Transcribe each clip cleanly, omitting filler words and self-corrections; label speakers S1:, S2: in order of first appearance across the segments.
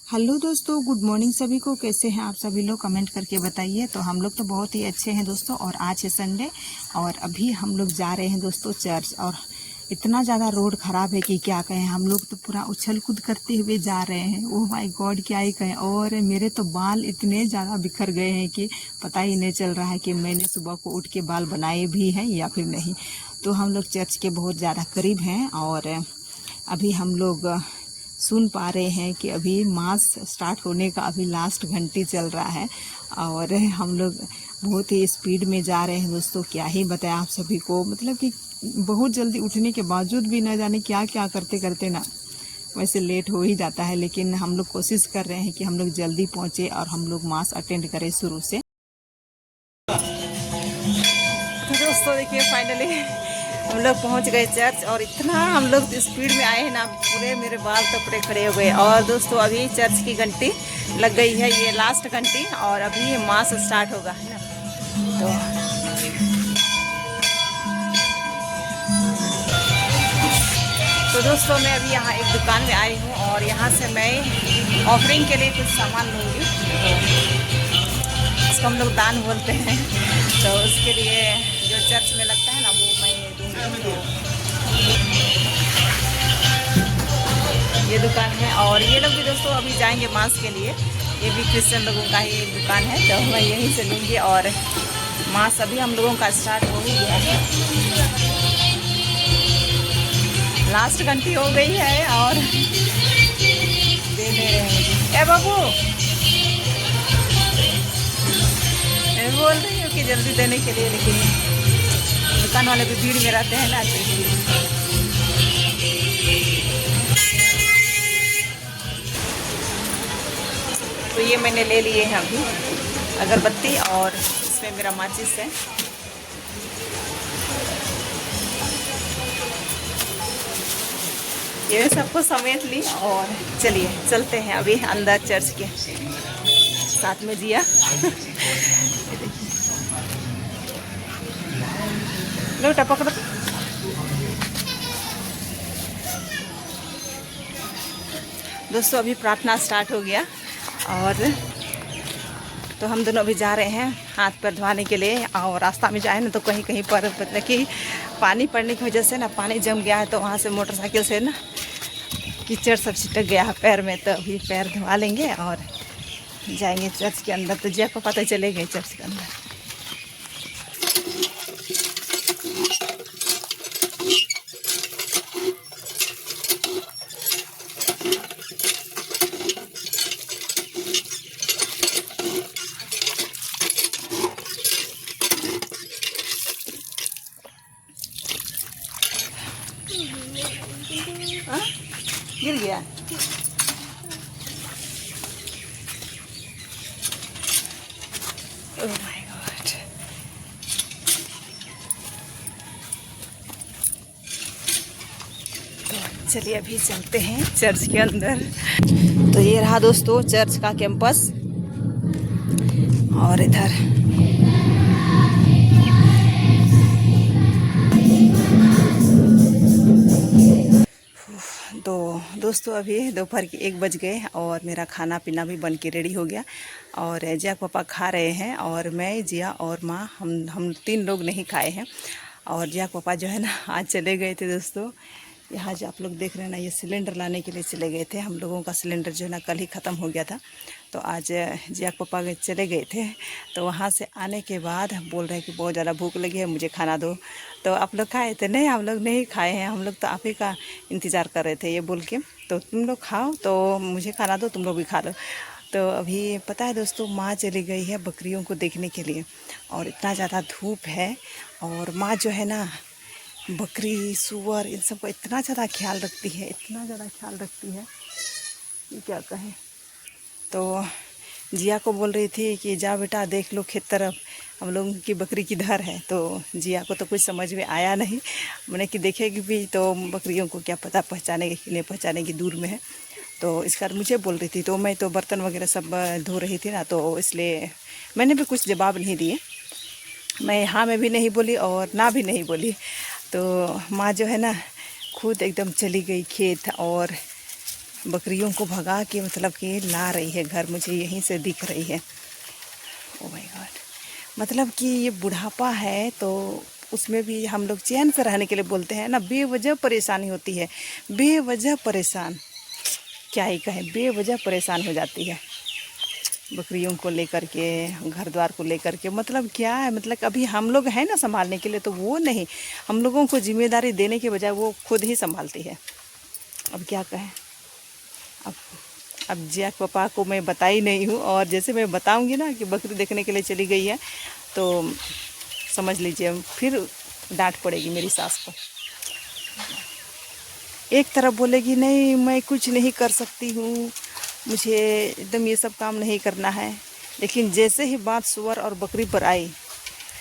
S1: Hello दोस्तों, good morning सभी को। कैसे हैं आप सभी लोग? कमेंट करके बताइए। तो हम लोग तो बहुत ही अच्छे हैं दोस्तों। और आज है संडे और अभी हम लोग जा रहे हैं दोस्तों चर्च। और इतना ज़्यादा रोड ख़राब है कि क्या कहें। हम लोग तो पूरा उछल कूद करते हुए जा रहे हैं। ओह माय गॉड, क्या ही कहें। और मेरे तो बाल इतने ज़्यादा बिखर गए हैं कि पता ही नहीं चल रहा है कि मैंने सुबह को उठ के बाल बनाए भी हैं या फिर नहीं। तो हम लोग चर्च के बहुत ज़्यादा करीब हैं और अभी हम लोग सुन पा रहे हैं कि अभी मास स्टार्ट होने का अभी लास्ट घंटी चल रहा है। और हम लोग बहुत ही स्पीड में जा रहे हैं दोस्तों। क्या ही बताएं आप सभी को, मतलब कि बहुत जल्दी उठने के बावजूद भी न जाने क्या क्या करते करते ना वैसे लेट हो ही जाता है। लेकिन हम लोग कोशिश कर रहे हैं कि हम लोग जल्दी पहुँचे और हम लोग मास अटेंड करें शुरू से। तो दोस्तों देखिए, फाइनली हम लोग पहुंच गए चर्च। और इतना हम लोग स्पीड में आए हैं ना, पूरे मेरे बाल कपड़े खड़े हो गए। और दोस्तों अभी चर्च की घंटी लग गई है, ये लास्ट घंटी। और अभी मास स्टार्ट होगा, है ना। तो दोस्तों मैं अभी यहाँ एक दुकान में आई हूँ और यहाँ से मैं ऑफरिंग के लिए कुछ सामान लूँगी। इसको हम लोग दान बोलते हैं। तो उसके लिए जो चर्च में लगता है ना, वो मैं दूँगी। तो ये दुकान है और ये लोग भी दोस्तों अभी जाएंगे मास के लिए। ये भी क्रिश्चियन लोगों का ही दुकान है, तो मैं यहीं से लूँगी। और मास अभी हम लोगों का स्टार्ट हो ही गया है, लास्ट घंटी हो गई है और दे रहे हैं मुझे। ए बाबू, मैं बोल रही हूँ कि जल्दी देने के लिए, लेकिन दुकान वाले भी भीड़ में रहते हैं ना। तो ये मैंने ले लिए हैं अभी अगरबत्ती और इसमें मेरा माचिस है। ये सबको समेट ली और चलिए चलते हैं अभी अंदर चर्च के। साथ में जिया लो टपक। दोस्तों अभी प्रार्थना स्टार्ट हो गया और तो हम दोनों अभी जा रहे हैं हाथ पैर धोने के लिए। और रास्ता में जाए ना तो कहीं कहीं पर मतलब कि पानी पड़ने की वजह से ना पानी जम गया है। तो वहाँ से मोटरसाइकिल से ना कीचड़ सब छिटक गया है पैर में। तो अभी पैर धोवा लेंगे और जाएंगे चर्च के अंदर। तो जिया को पता चले गए चर्च के अंदर। गिर गया। Oh my God. तो चलिए अभी चलते हैं चर्च के अंदर। तो ये रहा दोस्तों चर्च का कैंपस। और इधर तो दोस्तों अभी दोपहर के 1 बज गए और मेरा खाना पीना भी बन के रेडी हो गया। और जिया पापा खा रहे हैं और मैं, जिया और माँ, हम 3 लोग नहीं खाए हैं। और जिया पापा जो है ना आज चले गए थे दोस्तों। यहाँ जो आप लोग देख रहे हैं ना, ये सिलेंडर लाने के लिए चले गए थे। हम लोगों का सिलेंडर जो है ना कल ही ख़त्म हो गया था। तो आज जिया पापा चले गए थे। तो वहाँ से आने के बाद बोल रहे हैं कि बहुत ज़्यादा भूख लगी है, मुझे खाना दो। तो आप लोग खाए थे? नहीं, हम लोग नहीं खाए हैं। हम लोग तो आप ही का इंतज़ार कर रहे थे ये बोल के। तो तुम लोग खाओ, तो मुझे खाना दो, तुम लोग भी खा लो। तो अभी पता है दोस्तों, माँ चली गई है बकरियों को देखने के लिए। और इतना ज़्यादा धूप है और माँ जो है ना बकरी सूअर इन सब का इतना ज़्यादा ख्याल रखती है, इतना ज़्यादा ख्याल रखती है कि क्या कहें। तो जिया को बोल रही थी कि जा बेटा देख लो खेत तरफ, हम लोगों की बकरी किधर है। तो जिया को तो कुछ समझ में आया नहीं। मैंने कि देखेगी भी तो बकरियों को क्या पता पहचानेगी कि नहीं पहचानेगी, दूर में है। तो इस कारण मुझे बोल रही थी। तो मैं तो बर्तन वगैरह सब धो रही थी ना, तो इसलिए मैंने भी कुछ जवाब नहीं दिए। मैं हाँ में भी नहीं बोली और ना भी नहीं बोली। तो माँ जो है ना खुद एकदम चली गई खेत और बकरियों को भगा के मतलब कि ला रही है घर, मुझे यहीं से दिख रही है। ओ माय गॉड, मतलब कि ये बुढ़ापा है तो उसमें भी हम लोग चैन से रहने के लिए बोलते हैं ना, बेवजह परेशानी होती है, बेवजह परेशान, क्या ही कहें, बेवजह परेशान हो जाती है बकरियों को लेकर के, घर द्वार को लेकर के। मतलब क्या है, मतलब अभी हम लोग हैं ना संभालने के लिए, तो वो नहीं, हम लोगों को जिम्मेदारी देने के बजाय वो खुद ही संभालती है। अब क्या कहें, अब अब जिया पापा को मैं बताई नहीं हूँ, और जैसे मैं बताऊँगी ना कि बकरी देखने के लिए चली गई है, तो समझ लीजिए फिर डांट पड़ेगी मेरी सास को। एक तरफ बोलेगी नहीं मैं कुछ नहीं कर सकती हूँ, मुझे एकदम ये सब काम नहीं करना है, लेकिन जैसे ही बात सुअर और बकरी पर आई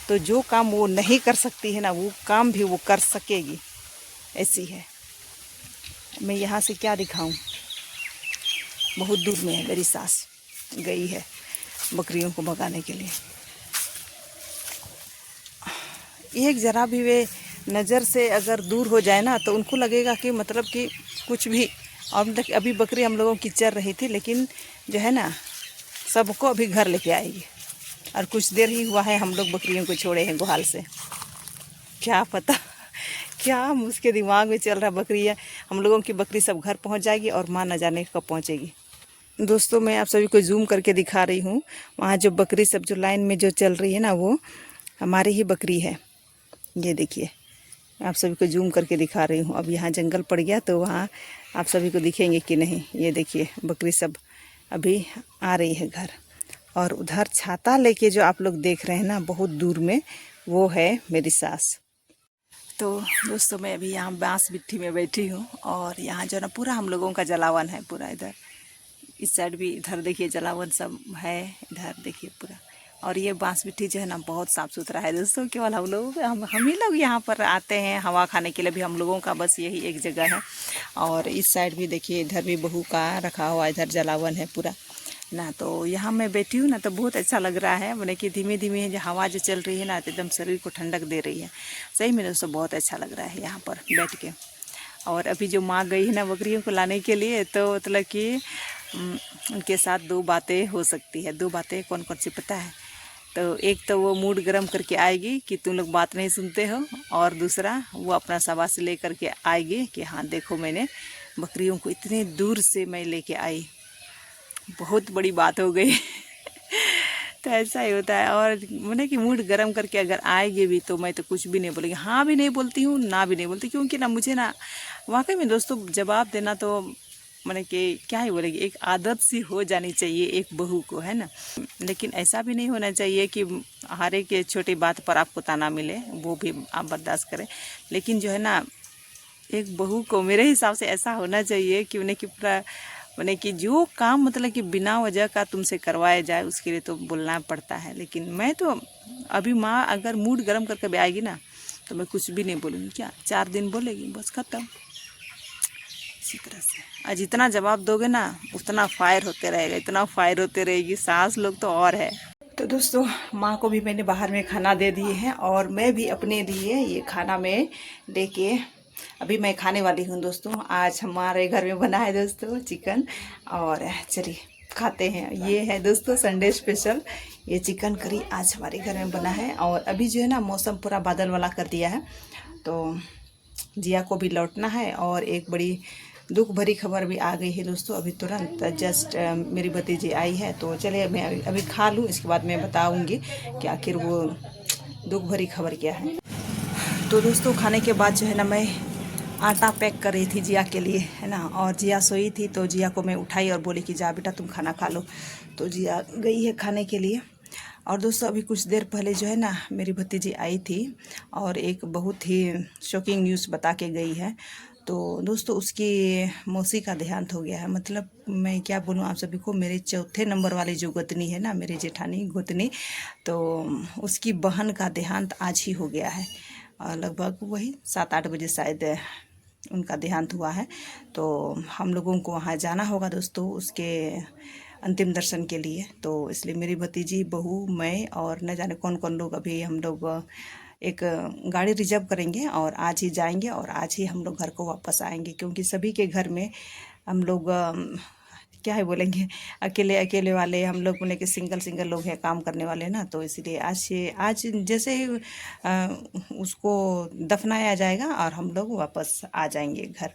S1: तो जो काम वो नहीं कर सकती है ना, वो काम भी वो कर सकेगी, ऐसी है। मैं यहाँ से क्या दिखाऊं, बहुत दूर में है, मेरी सास गई है बकरियों को भगाने के लिए। एक ज़रा भी वे नज़र से अगर दूर हो जाए ना, तो उनको लगेगा कि मतलब कि कुछ भी, और तक अभी बकरी हम लोगों की चर रही थी, लेकिन जो है ना सबको अभी घर लेके आएगी, और कुछ देर ही हुआ है हम लोग बकरियों को छोड़े हैं गुहाल से। क्या पता क्या उसके दिमाग में चल रहा, बकरी है हम लोगों की, बकरी सब घर पहुंच जाएगी और माँ न जाने कब पहुंचेगी। दोस्तों मैं आप सभी को जूम करके दिखा रही हूँ, वहाँ जो बकरी सब जो लाइन में जो चल रही है ना, वो हमारी ही बकरी है। ये देखिए, आप सभी को जूम करके दिखा रही हूँ। अब यहाँ जंगल पड़ गया तो वहाँ आप सभी को दिखेंगे कि नहीं। ये देखिए बकरी सब अभी आ रही है घर, और उधर छाता लेके जो आप लोग देख रहे हैं ना बहुत दूर में, वो है मेरी सास। तो दोस्तों मैं अभी यहाँ बांस बिट्ठी में बैठी हूँ, और यहाँ जो ना पूरा हम लोगों का जलावन है, पूरा इधर इस साइड भी, इधर देखिए जलावन सब है, इधर देखिए पूरा। और ये बांस बिट्ठी जो है ना बहुत साफ़ सुथरा है दोस्तों, केवल हम ही लोग यहाँ पर आते हैं हवा खाने के लिए भी, हम लोगों का बस यही एक जगह है। और इस साइड भी देखिए, इधर भी बहू का रखा हुआ, इधर जलावन है पूरा ना। तो यहाँ मैं बैठी हूँ ना तो बहुत अच्छा लग रहा है, मैंने कि धीमे धीमे जो हवा जो चल रही है ना, तो एकदम शरीर को ठंडक दे रही है। सही में दोस्तों बहुत अच्छा लग रहा है यहाँ पर बैठ के। और अभी जो माँ गई है ना बकरियों को लाने के लिए, तो मतलब कि उनके साथ दो बातें हो सकती है। दो बातें कौन कौन सी पता है? तो एक तो वो मूड गर्म करके आएगी कि तुम लोग बात नहीं सुनते हो, और दूसरा वो अपना शाबाशी ले करके आएगी कि हाँ देखो मैंने बकरियों को इतने दूर से मैं लेके आई, बहुत बड़ी बात हो गई। तो ऐसा ही होता है। और मैंने कि मूड गर्म करके अगर आएगी भी तो मैं तो कुछ भी नहीं बोलेगी, हाँ भी नहीं बोलती हूँ, ना भी नहीं बोलती, क्योंकि ना मुझे ना वाकई में दोस्तों जवाब देना तो मैंने कि क्या ही बोलेगी, एक आदत सी हो जानी चाहिए एक बहू को, है ना। लेकिन ऐसा भी नहीं होना चाहिए कि हर एक छोटी बात पर आपको ताना मिले, वो भी आप बर्दाश्त करें। लेकिन जो है ना एक बहू को मेरे हिसाब से ऐसा होना चाहिए कि उन्हें कि पूरा मैंने कि जो काम मतलब कि बिना वजह का तुमसे करवाया जाए उसके लिए तो बोलना पड़ता है। लेकिन मैं तो अभी माँ अगर मूड गर्म करके भी आएगी ना तो मैं कुछ भी नहीं बोलूँगी, क्या 4 दिन बोलेगी बस ख़त्म। इसी तरह से आज जितना जवाब दोगे ना उतना फायर होते रहेगा, इतना फायर होते रहेगी सास लोग तो और है। तो दोस्तों माँ को भी मैंने बाहर में खाना दे दिए हैं, और मैं भी अपने लिए ये खाना में लेके अभी मैं खाने वाली हूँ दोस्तों। आज हमारे घर में बना है दोस्तों चिकन, और चलिए खाते हैं। ये है दोस्तों संडे स्पेशल, ये चिकन करी आज हमारे घर में बना है। और अभी जो है ना मौसम पूरा बादल वाला कर दिया है, तो जिया को भी लौटना है। और एक बड़ी दुख भरी खबर भी आ गई है दोस्तों अभी तुरंत जस्ट मेरी भतीजी आई है। तो चलिए मैं अभी खा लूँ, इसके बाद मैं बताऊँगी कि आखिर वो दुख भरी खबर क्या है। तो दोस्तों खाने के बाद जो है ना मैं आटा पैक कर रही थी जिया के लिए, है ना। और जिया सोई थी तो जिया को मैं उठाई और बोली कि जा बेटा तुम खाना खा लो। तो जिया गई है खाने के लिए। और दोस्तों अभी कुछ देर पहले जो है ना मेरी भतीजी आई थी और एक बहुत ही शॉकिंग न्यूज़ बता के गई है। तो दोस्तों उसकी मौसी का देहांत हो गया है। मतलब मैं क्या बोलूँ आप सभी को, मेरे चौथे नंबर वाली जो गोतनी है ना, मेरी जेठानी गोतनी, तो उसकी बहन का देहांत आज ही हो गया है। लगभग वही 7-8 बजे शायद उनका देहांत हुआ है। तो हम लोगों को वहाँ जाना होगा दोस्तों उसके अंतिम दर्शन के लिए। तो इसलिए मेरी भतीजी, बहू, मैं और न जाने कौन कौन लोग, अभी हम लोग एक गाड़ी रिजर्व करेंगे और आज ही जाएंगे और आज ही हम लोग घर को वापस आएंगे। क्योंकि सभी के घर में हम लोग क्या है बोलेंगे, अकेले अकेले वाले हम लोग बोले कि सिंगल लोग हैं काम करने वाले ना, तो इसलिए आज जैसे ही उसको दफनाया जाएगा और हम लोग वापस आ जाएंगे घर।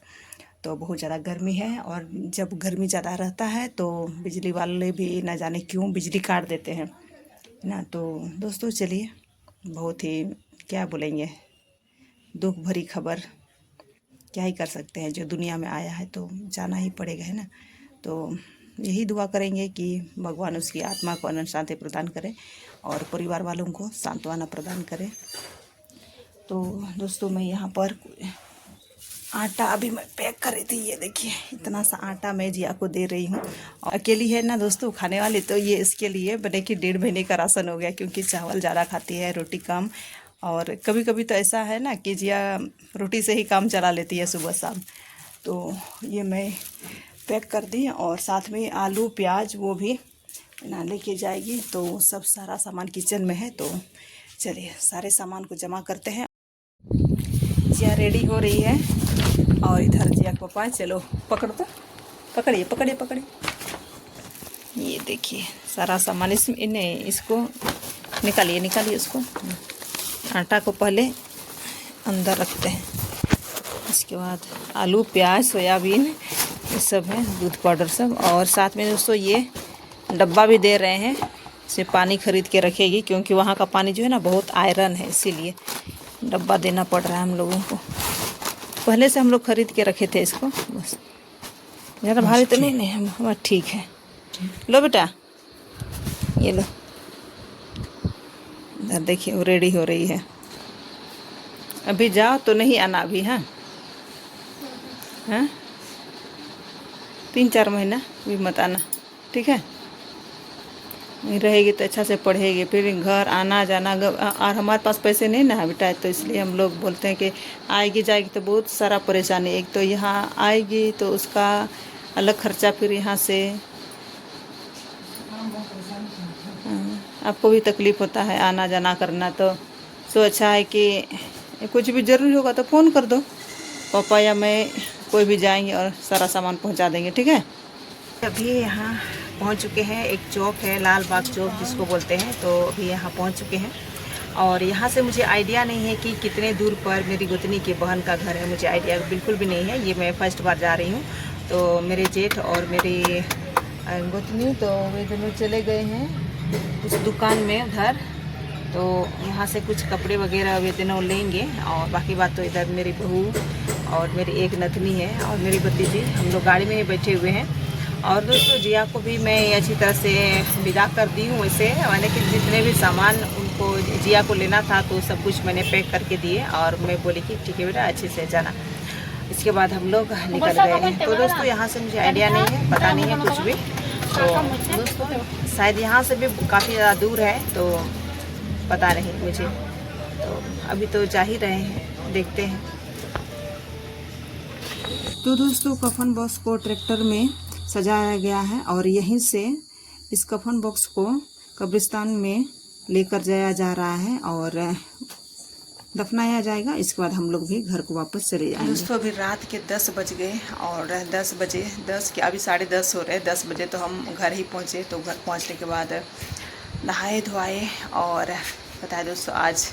S1: तो बहुत ज़्यादा गर्मी है, और जब गर्मी ज़्यादा रहता है तो बिजली वाले भी ना जाने क्यों बिजली काट देते हैं ना। तो दोस्तों चलिए, बहुत ही क्या बोलेंगे, दुख भरी खबर, क्या ही कर सकते हैं, जो दुनिया में आया है तो जाना ही पड़ेगा, है ना। तो यही दुआ करेंगे कि भगवान उसकी आत्मा को अनंत शांति प्रदान करे और परिवार वालों को सांत्वना प्रदान करे। तो दोस्तों मैं यहाँ पर आटा अभी मैं पैक कर रही थी, ये देखिए इतना सा आटा मैं जिया को दे रही हूँ। अकेली है ना दोस्तों खाने वाली, तो ये इसके लिए बने कि 1.5 महीने का राशन हो गया, क्योंकि चावल ज़्यादा खाती है, रोटी कम। और कभी कभी तो ऐसा है ना कि जिया रोटी से ही काम चला लेती है सुबह शाम। तो ये मैं पैक कर दी, और साथ में आलू प्याज वो भी ना लेके जाएगी। तो सब सारा सामान किचन में है, तो चलिए सारे सामान को जमा करते हैं। जिया रेडी हो रही है, और इधर जिया के पापा, चलो पकड़ तो, पकड़िए पकड़िए पकड़िए। ये देखिए सारा सामान इसको निकालिए निकालिए, उसको आटा को पहले अंदर रखते हैं, इसके बाद आलू प्याज सोयाबीन ये सब है, दूध पाउडर सब। और साथ में दोस्तों ये डब्बा भी दे रहे हैं, इसे पानी खरीद के रखेगी, क्योंकि वहाँ का पानी जो है ना बहुत आयरन है, इसीलिए डब्बा देना पड़ रहा है हम लोगों को। पहले से हम लोग खरीद के रखे थे इसको, बस ज़्यादा भारी तो नहीं हमारा ठीक है। लो बेटा ये लो, इधर देखिए वो रेडी हो रही है। अभी जाओ तो नहीं आना अभी, हाँ हाँ 3-4 महीना भी मत आना, ठीक है। रहेगी तो अच्छा से पढ़ेगी, फिर घर आना जाना। और हमारे पास पैसे नहीं ना है बेटा, तो इसलिए हम लोग बोलते हैं कि आएगी जाएगी तो बहुत सारा परेशानी। एक तो यहाँ आएगी तो उसका अलग खर्चा, फिर यहाँ से आपको भी तकलीफ़ होता है आना जाना करना। तो अच्छा है कि कुछ भी ज़रूरी होगा तो फ़ोन कर दो, पापा या मैं कोई भी जाएंगे और सारा सामान पहुँचा देंगे, ठीक है। अभी यहाँ पहुँच चुके हैं, एक चौक है लाल बाग चौक जिसको बोलते हैं, तो अभी यहाँ पहुँच चुके हैं। और यहाँ से मुझे आइडिया नहीं है कि कितने दूर पर मेरी गोतनी की बहन का घर है, मुझे आइडिया बिल्कुल भी नहीं है। ये मैं फर्स्ट बार जा रही हूँ। तो मेरे जेठ और मेरी गोतनी तो वे दोनों चले गए हैं उस दुकान में उधर, तो यहाँ से कुछ कपड़े वगैरह वे दोनों लेंगे। और बाकी बात तो इधर मेरी बहू और मेरी एक नतनी है और मेरी भतीजी, हम लोग गाड़ी में ही बैठे हुए हैं। और दोस्तों जिया को भी मैं अच्छी तरह से विदा कर दी हूँ। वैसे मैंने कि जितने भी सामान उनको जिया को लेना था तो सब कुछ मैंने पैक करके दिए, और मैं बोली कि ठीक है बेटा अच्छे से जाना। इसके बाद हम लोग निकल गए हैं। तो दोस्तों यहाँ से मुझे आइडिया नहीं है, पता नहीं है कुछ भी। तो दोस्तों शायद यहाँ से भी काफ़ी ज़्यादा दूर है, तो पता नहीं मुझे। तो अभी तो जा ही रहे हैं, देखते हैं। तो दोस्तों कफन बॉक्स को ट्रैक्टर में सजाया गया है, और यहीं से इस कफन बॉक्स को कब्रिस्तान में लेकर जाया जा रहा है और दफनाया जाएगा। इसके बाद हम लोग भी घर को वापस चले जाएंगे। दोस्तों अभी रात के 10 बज गए, और 10 बजे 10 के अभी 10:30 हो रहे हैं। 10 बजे तो हम घर ही पहुँचे। तो घर पहुँचने के बाद नहाए धोआए, और बताए दोस्तों आज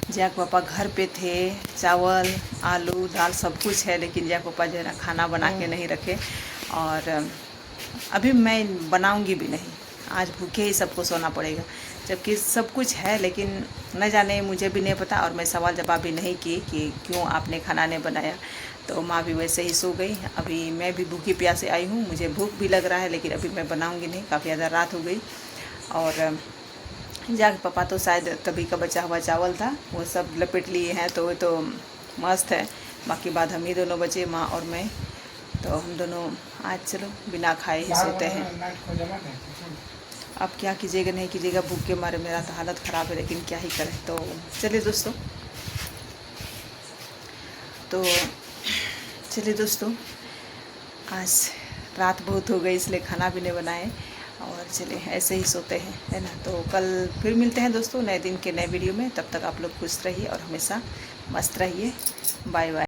S1: जिया के पापा घर पे थे। चावल आलू दाल सब कुछ है, लेकिन जिया के पापा जो है ना खाना बना के नहीं रखे, और अभी मैं बनाऊंगी भी नहीं। आज भूखे ही सबको सोना पड़ेगा, जबकि सब कुछ है, लेकिन न जाने मुझे भी नहीं पता। और मैं सवाल जवाब भी नहीं की कि क्यों आपने खाना नहीं बनाया। तो माँ भी वैसे ही सो गई। अभी मैं भी भूखी प्यासे आई हूँ, मुझे भूख भी लग रहा है, लेकिन अभी मैं बनाऊंगी नहीं, काफ़ी ज़्यादा रात हो गई। और जाके पापा तो शायद तभी का बचा हुआ चावल था, वो सब लपेट लिए हैं, तो वो तो मस्त है। बाकी बाद हम ही दोनों बचे, माँ और मैं। तो हम दोनों आज चलो बिना खाए ही सोते हैं। अब क्या कीजिएगा नहीं कीजिएगा, भूख के मारे मेरा तो हालत ख़राब है, लेकिन क्या ही करें। तो चलिए दोस्तों आज रात बहुत हो गई, इसलिए खाना भी नहीं बनाए, और चलिए ऐसे ही सोते हैं, है ना। तो कल फिर मिलते हैं दोस्तों नए दिन के नए वीडियो में। तब तक आप लोग खुश रहिए और हमेशा मस्त रहिए। Bye bye.